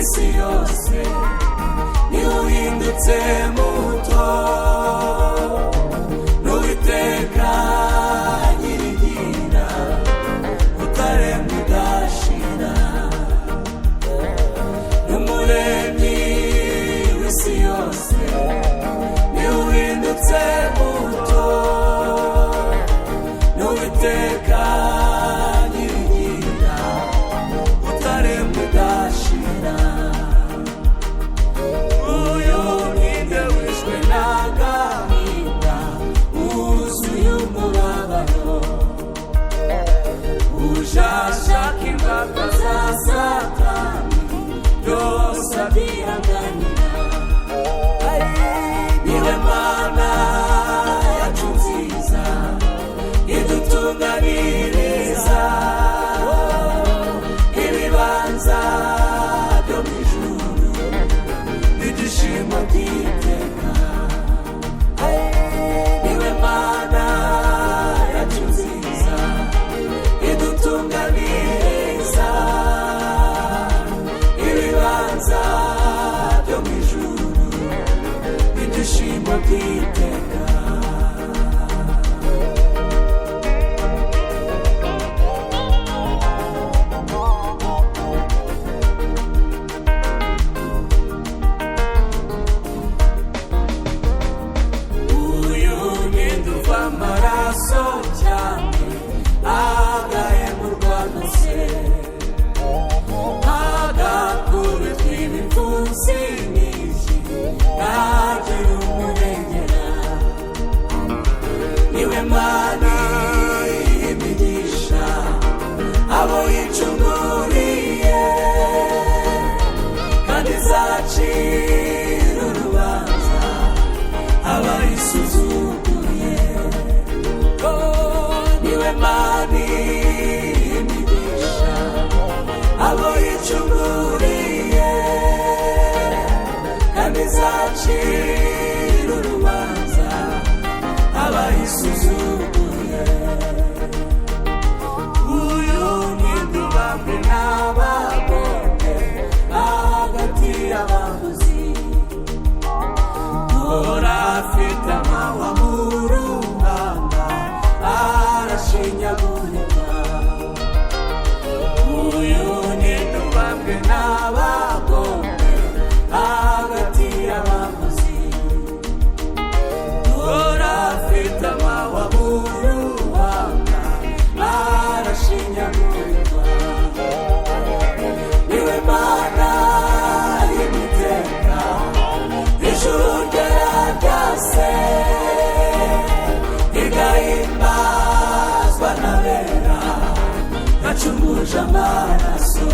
w'isi yose niwe uhindutse muto n'Uwiteka nyirigira utaremba udashira n'Umuremyi w'isi yose niwe uhindutse muto n'Uwiteka nyirigira utaremba udashira uyu ninde wishwe n'agahinda wuzuye umubabaro ushaka imbaraga za Satani byose abyihanganira niwe Mana yacu nziza idutunganiriza ibibanza byo mu ijuru n'ibyishimo by'iteka niwe Mana yacu nziza idutunganiriza ibibanza byo mu ijuru n'ibyishimo by'iteka amaraso cyane agahemurwa rwose agakubitwa ibipfunsi n'iki ntagira umurengera niwe Mana y'imigisha abo yicunguriye kandi izacira urubanza abayisuzuguye niwe Mana y'imigisha abo yicunguriye kandi izacira urubanza abayisuzuguye uyu ninde ubambwe n'abagome hagati y'abaguzi uhora afite amahwa mu ruhanga arashinyagurirwa uyu ninde ubambwe n'abagome hagati y'abaguzi uhora afite amahwa mu ruhanga arashinyagurirwa niwe Mana y'Uwiteka ijuru ryarase igahimbazwa n'abera yacunguje amaraso